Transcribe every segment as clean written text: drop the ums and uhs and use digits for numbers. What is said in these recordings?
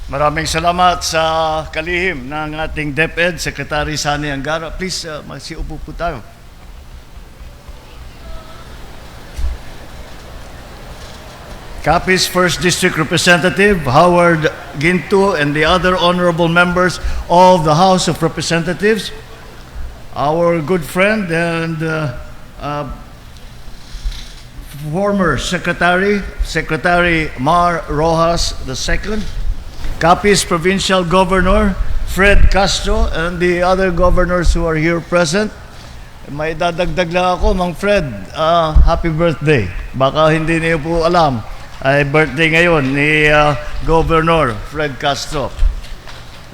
Maraming salamat sa kalihim ng ating DepEd, Secretary Sani Angara. Please, magsiupo po tayo. Capiz 1st District Representative Howard Ginto and the other honorable members of the House of Representatives, our good friend and former Secretary Mar Rojas II, Capiz Provincial Governor Fred Castro, and the other governors who are here present. May dadagdag lang ako, Mang Fred, happy birthday. Baka hindi niyo po alam, ay birthday ngayon ni Governor Fred Castro.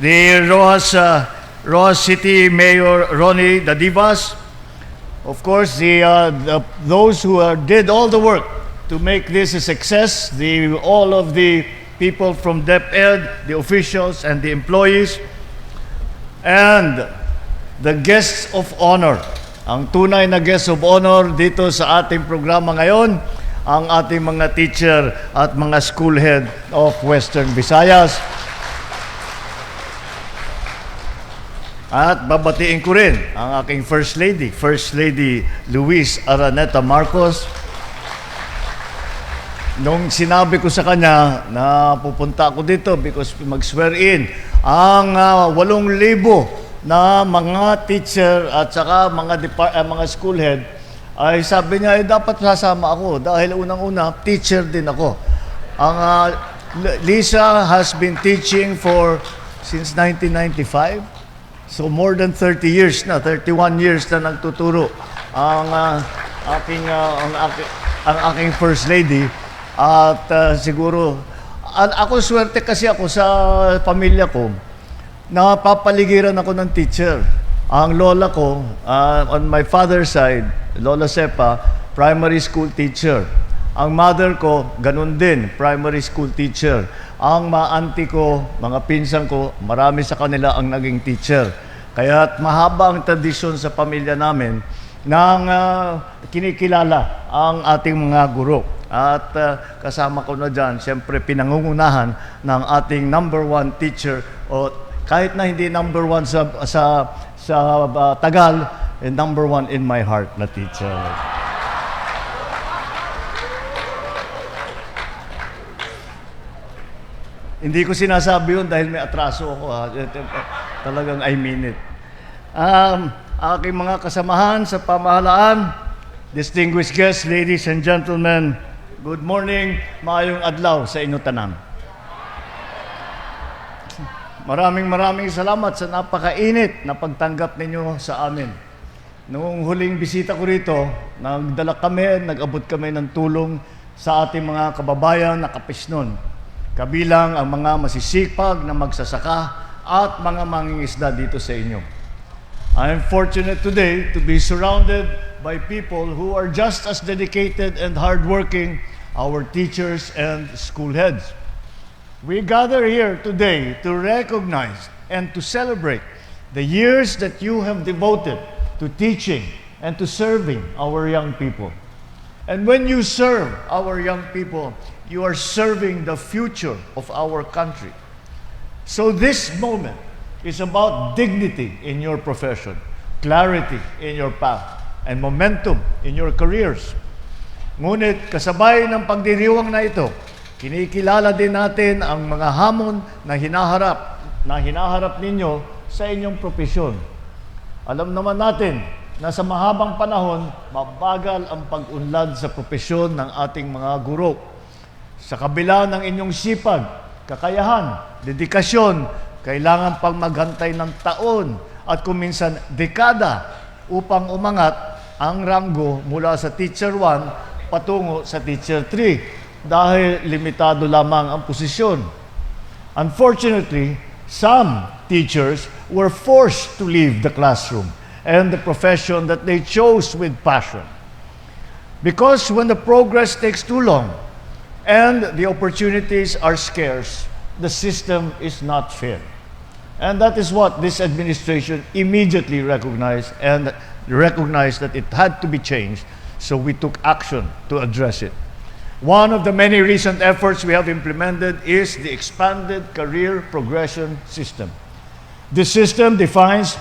The Rojas City Mayor Ronnie Dadivas, of course, those who did all the work to make this a success, all of the people from DepEd, the officials and the employees, and the guests of honor. Ang tunay na guests of honor dito sa ating programa ngayon, ang ating mga teacher at mga school head of Western Visayas. At babatiin ko rin ang aking First Lady Luis Araneta Marcos. Nung sinabi ko sa kanya na pupunta ako dito because mag-swear in ang 8,000 na mga teacher at saka mga school head, ay sabi niya, dapat sasama ako dahil unang-una, teacher din ako. Ang Lisa has been teaching since 1995. So more than 30 years na, 31 years na nagtuturo ang aking First Lady. At siguro, ako swerte kasi ako sa pamilya ko, napapaligiran ako ng teacher. Ang lola ko, on my father's side, Lola Sepa, primary school teacher. Ang mother ko, ganun din, primary school teacher. Ang mga auntie ko, mga pinsan ko, marami sa kanila ang naging teacher. Kaya mahaba ang tradisyon sa pamilya namin nang kinikilala ang ating mga guro. At kasama ko na dyan, siyempre pinangungunahan ng ating number 1 teacher, o kahit na hindi number 1 sa Tagal, number 1 in my heart na teacher. Hindi ko sinasabi yun dahil may atraso ako. Talagang I mean it. Aking mga kasamahan sa pamahalaan, distinguished guests, ladies and gentlemen, good morning, maayong adlaw sa inyo tanan. Maraming salamat sa napakainit na pagtanggap ninyo sa amin. Noong huling bisita ko rito, nag-abot kami ng tulong sa ating mga kababayan na Kapisnon. Kabilang ang mga masisipag na magsasaka at mga mangingisda dito sa inyo. I am fortunate today to be surrounded by people who are just as dedicated and hardworking, our teachers and school heads. We gather here today to recognize and to celebrate the years that you have devoted to teaching and to serving our young people. And when you serve our young people, you are serving the future of our country. So this moment is about dignity in your profession, clarity in your path, and momentum in your careers. Ngunit kasabay ng pagdiriwang na ito, kinikilala din natin ang mga hamon na hinaharap ninyo sa inyong propesyon. Alam naman natin na sa mahabang panahon, mabagal ang pag-unlad sa propesyon ng ating mga guro. Sa kabila ng inyong sipag, kakayahan, dedikasyon, kailangan pang maghantay ng taon at kuminsan dekada upang umangat ang ranggo mula sa Teacher 1 patungo sa Teacher 3 dahil limitado lamang ang posisyon. Unfortunately, some teachers were forced to leave the classroom and the profession that they chose with passion. Because when the progress takes too long and the opportunities are scarce, the system is not fair. And that is what this administration immediately recognized that it had to be changed, so we took action to address it. One of the many recent efforts we have implemented is the expanded career progression system. This system defines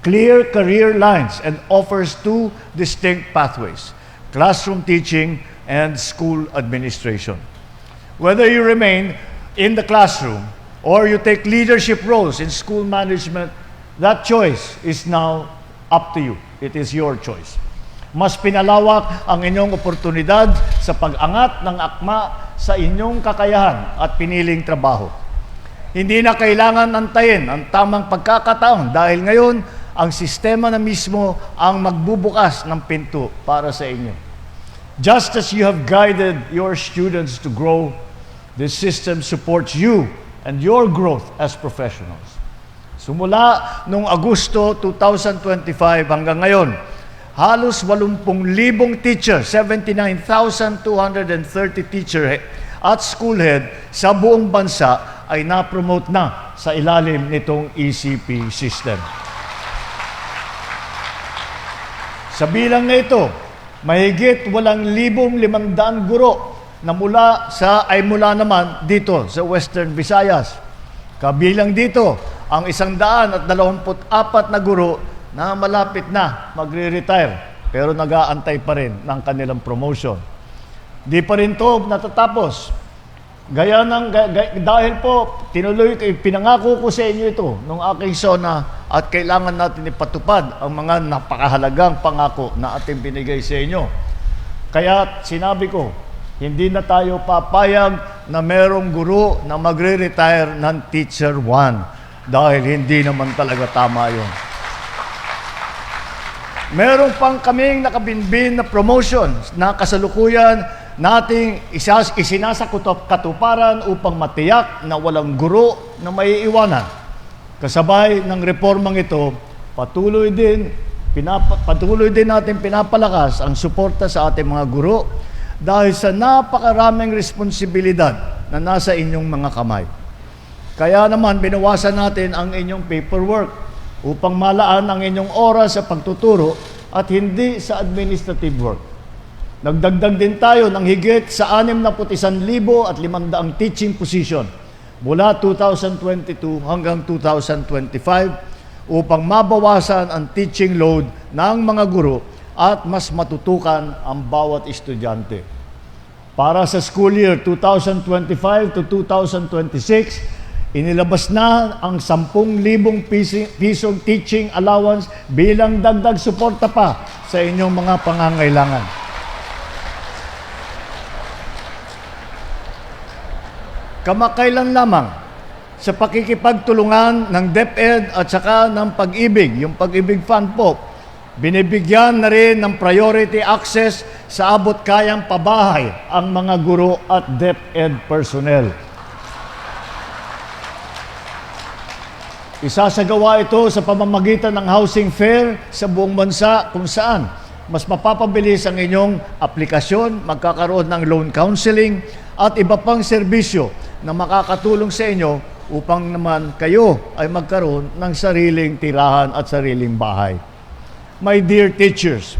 clear career lines and offers two distinct pathways: classroom teaching and school administration. Whether you remain in the classroom or you take leadership roles in school management, that choice is now up to you. It is your choice. Mas pinalawak ang inyong oportunidad sa pag-angat ng akma sa inyong kakayahan at piniling trabaho. Hindi na kailangan antayin ang tamang pagkakataon dahil ngayon ang sistema na mismo ang magbubukas ng pinto para sa inyo. Just as you have guided your students to grow, this system supports you and your growth as professionals. Simula noong Agosto 2025 hanggang ngayon, halos 80,000 teacher, 79,230 teacher at school head sa buong bansa ay na-promote na sa ilalim nitong ECP system. Sa bilang na ito, mahigit 8,500 guro na mula naman dito sa Western Visayas. Kabilang dito ang 124 na guro na malapit na magre-retire pero nag-aantay pa rin ng kanilang promotion. Di pa rin to natatapos. Dahil po, pinangako ko sa inyo ito nung aking SONA at kailangan natin ipatupad ang mga napakahalagang pangako na ating binigay sa inyo. Kaya sinabi ko, hindi na tayo papayag na merong guro na magre-retire ng Teacher 1 dahil hindi naman talaga tama yun. Meron pang kaming nakabinbin na promotion na kasalukuyan nating isinasakatuparan upang matiyak na walang guro na maiiwanan. Kasabay ng reformang ito, patuloy din natin pinapalakas ang suporta sa ating mga guro dahil sa napakaraming responsibilidad na nasa inyong mga kamay. Kaya naman binawasan natin ang inyong paperwork upang malaan ang inyong oras sa pagtuturo at hindi sa administrative work. Nagdagdag din tayo ng higit sa 61,500 teaching position mula 2022 hanggang 2025 upang mabawasan ang teaching load ng mga guro at mas matutukan ang bawat estudyante. Para sa school year 2025 to 2026, inilabas na ang 10,000 pisong teaching allowance bilang dagdag suporta pa sa inyong mga pangangailangan. Kamakailan lamang sa pakikipagtulungan ng DepEd at saka ng Pag-ibig, yung Pag-ibig Fund po, binibigyan na rin ng priority access sa abot-kayang pabahay ang mga guro at DepEd personnel. Isasagawa ito sa pamamagitan ng housing fair sa buong bansa kung saan mas mapapabilis ang inyong aplikasyon, magkakaroon ng loan counseling at iba pang serbisyo na makakatulong sa inyo upang naman kayo ay magkaroon ng sariling tirahan at sariling bahay. My dear teachers,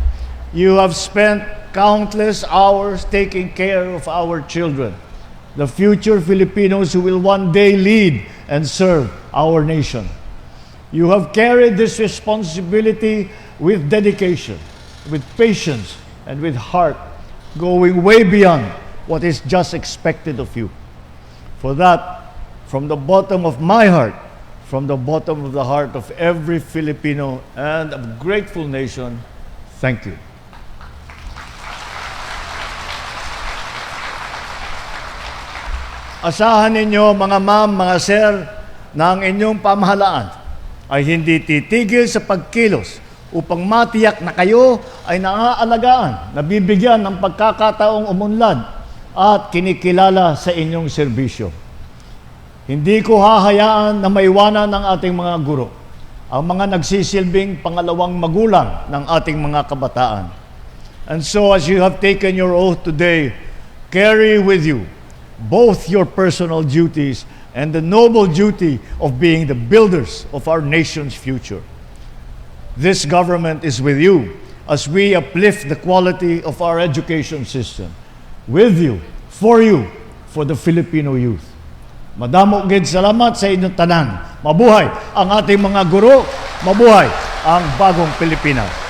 you have spent countless hours taking care of our children, the future Filipinos who will one day lead and serve our nation. You have carried this responsibility with dedication, with patience, and with heart, going way beyond what is just expected of you. For that, from the bottom of my heart, from the bottom of the heart of every Filipino and a grateful nation, thank you. Asahan ninyo mga ma'am, mga sir, na ang inyong pamahalaan ay hindi titigil sa pagkilos upang matiyak na kayo ay naaalagaan, nabibigyan ng pagkakataong umunlad at kinikilala sa inyong serbisyo. Hindi ko hahayaan na maiwanan ng ating mga guro, ang mga nagsisilbing pangalawang magulang ng ating mga kabataan. And so as you have taken your oath today, carry with you both your personal duties and the noble duty of being the builders of our nation's future. This government is with you as we uplift the quality of our education system, with you, for the Filipino youth. Madamo gid salamat sa inyong tanan. Mabuhay ang ating mga guro, mabuhay ang bagong Pilipinas.